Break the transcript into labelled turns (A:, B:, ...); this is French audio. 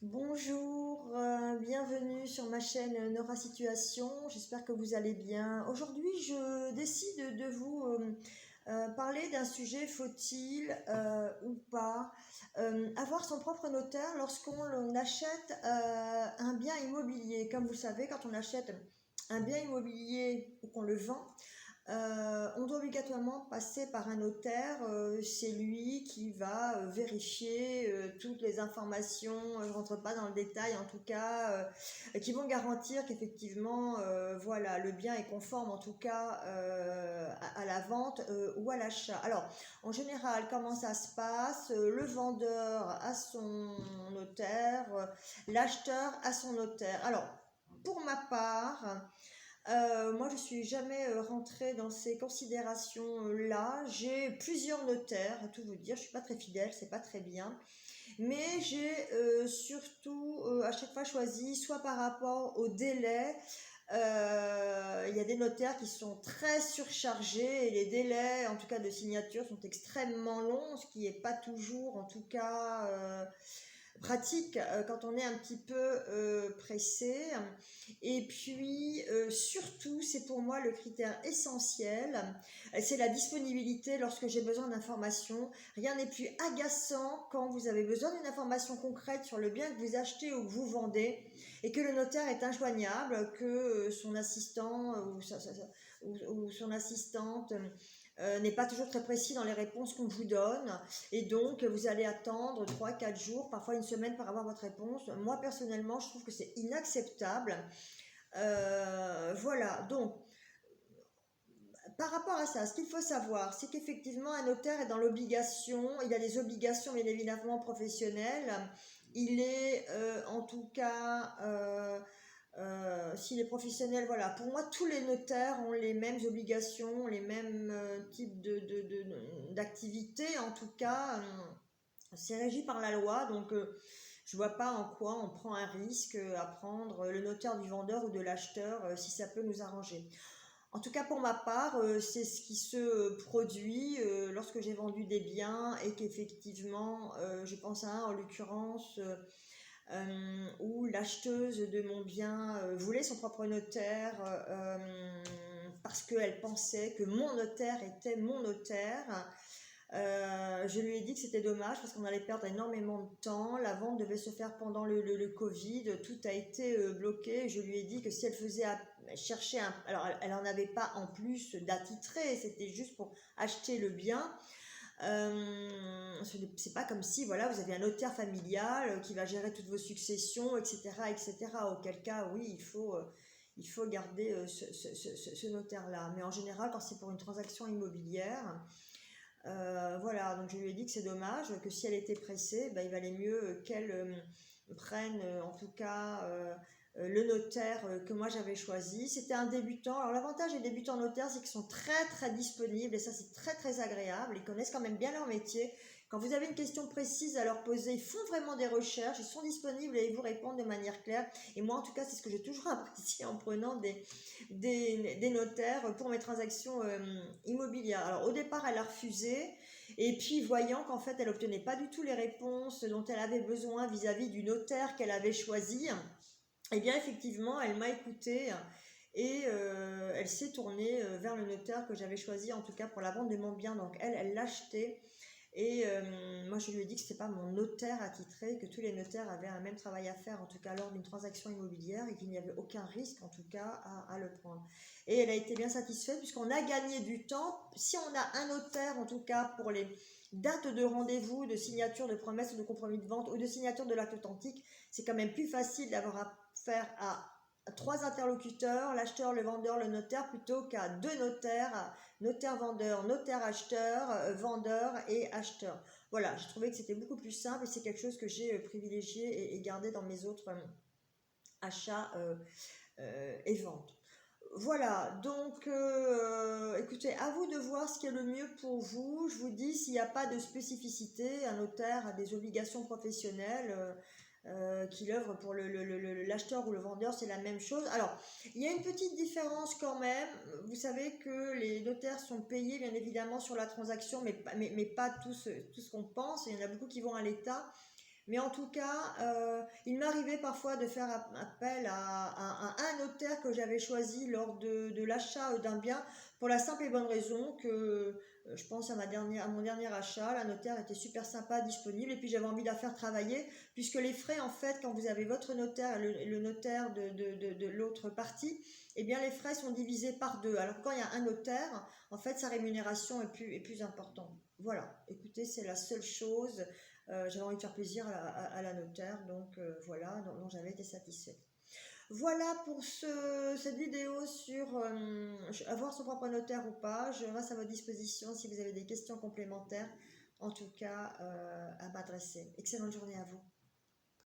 A: Bonjour, bienvenue sur ma chaîne Nora Situation. J'espère que vous allez bien. Aujourd'hui, je décide de vous parler d'un sujet, faut-il ou pas avoir son propre notaire lorsqu'on achète un bien immobilier. Comme vous le savez, quand on achète un bien immobilier ou qu'on le vend, on doit obligatoirement passer par un notaire. C'est lui qui va vérifier toutes les informations. Je rentre pas dans le détail, en tout cas, qui vont garantir qu'effectivement, voilà, le bien est conforme, en tout cas, à la vente ou à l'achat. Alors, en général, comment ça se passe? Le vendeur a son notaire, l'acheteur a son notaire. Alors, pour ma part, moi, je suis jamais rentrée dans ces considérations-là. J'ai plusieurs notaires, à tout vous dire. Je suis pas très fidèle, c'est pas très bien. Mais j'ai surtout à chaque fois choisi soit par rapport au délai. Il y a des notaires qui sont très surchargés et les délais, en tout cas de signature, sont extrêmement longs, ce qui n'est pas toujours, en tout cas, pratique quand on est un petit peu pressé. Et puis surtout, c'est pour moi le critère essentiel, c'est la disponibilité lorsque j'ai besoin d'informations. Rien n'est plus agaçant quand vous avez besoin d'une information concrète sur le bien que vous achetez ou que vous vendez et que le notaire est injoignable, que son assistant ou son assistante n'est pas toujours très précis dans les réponses qu'on vous donne, et donc vous allez attendre 3 4 jours, parfois une semaine pour avoir votre réponse. Moi personnellement, je trouve que c'est inacceptable. Voilà, donc par rapport à ça, ce qu'il faut savoir, c'est qu'effectivement un notaire est dans l'obligation, il a des obligations bien évidemment professionnelles, il est en tout cas s'il est professionnel, voilà. Pour moi, tous les notaires ont les mêmes obligations, les mêmes types d'activités. En tout cas, c'est régi par la loi. Donc, je vois pas en quoi on prend un risque à prendre le notaire du vendeur ou de l'acheteur si ça peut nous arranger. En tout cas, pour ma part, c'est ce qui se produit lorsque j'ai vendu des biens et qu'effectivement, je pense à un en l'occurrence où l'acheteuse de mon bien voulait son propre notaire parce qu'elle pensait que mon notaire était mon notaire. Je lui ai dit que c'était dommage parce qu'on allait perdre énormément de temps. La vente devait se faire pendant le Covid. Tout a été bloqué. Je lui ai dit que si elle faisait chercher un... Alors, elle n'en avait pas en plus d'attitré. C'était juste pour acheter le bien. C'est pas comme si voilà, vous avez un notaire familial qui va gérer toutes vos successions, etc., etc. Auquel cas, oui, il faut garder ce notaire-là. Mais en général, quand c'est pour une transaction immobilière, voilà, donc je lui ai dit que c'est dommage, que si elle était pressée, ben, il valait mieux qu'elle prenne en tout cas le notaire que moi j'avais choisi. C'était un débutant. Alors l'avantage des débutants notaires, c'est qu'ils sont très très disponibles et ça c'est très très agréable. Ils connaissent quand même bien leur métier. Quand vous avez une question précise à leur poser, ils font vraiment des recherches, ils sont disponibles et ils vous répondent de manière claire. Et moi en tout cas, c'est ce que j'ai toujours apprécié en prenant des notaires pour mes transactions immobilières. Alors au départ, elle a refusé. Et puis, voyant qu'en fait, elle obtenait pas du tout les réponses dont elle avait besoin vis-à-vis du notaire qu'elle avait choisi, eh bien, effectivement, elle m'a écoutée et elle s'est tournée vers le notaire que j'avais choisi, en tout cas pour la vente de mon bien. Donc, elle l'a acheté. Et moi, je lui ai dit que ce n'était pas mon notaire attitré, que tous les notaires avaient un même travail à faire, en tout cas lors d'une transaction immobilière, et qu'il n'y avait aucun risque, en tout cas, à le prendre. Et elle a été bien satisfaite, puisqu'on a gagné du temps. Si on a un notaire, en tout cas, pour les dates de rendez-vous, de signature de promesse ou de compromis de vente, ou de signature de l'acte authentique, c'est quand même plus facile d'avoir affaire à 3 interlocuteurs, l'acheteur, le vendeur, le notaire, plutôt qu'à 2 notaires, notaire-vendeur, notaire-acheteur, vendeur et acheteur. Voilà, j'ai trouvé que c'était beaucoup plus simple et c'est quelque chose que j'ai privilégié et gardé dans mes autres achats et ventes. Voilà, donc écoutez, à vous de voir ce qui est le mieux pour vous. Je vous dis, s'il n'y a pas de spécificité, un notaire a des obligations professionnelles qu'il œuvre pour l'acheteur ou le vendeur, c'est la même chose. Alors, il y a une petite différence quand même. Vous savez que les notaires sont payés bien évidemment sur la transaction, mais pas tout ce qu'on pense. Il y en a beaucoup qui vont à l'État. Mais en tout cas, il m'arrivait parfois de faire appel à un notaire que j'avais choisi lors de l'achat d'un bien, pour la simple et bonne raison que je pense à mon dernier achat, la notaire était super sympa, disponible, et puis j'avais envie de la faire travailler, puisque les frais, en fait, quand vous avez votre notaire et le notaire de l'autre partie, eh bien les frais sont divisés par deux. Alors quand il y a un notaire, en fait, sa rémunération est plus importante. Voilà, écoutez, c'est la seule chose. J'avais envie de faire plaisir à la notaire, donc voilà, dont j'avais été satisfaite. Voilà pour cette vidéo sur avoir son propre notaire ou pas. Je reste à votre disposition si vous avez des questions complémentaires, en tout cas à m'adresser. Excellente journée à vous.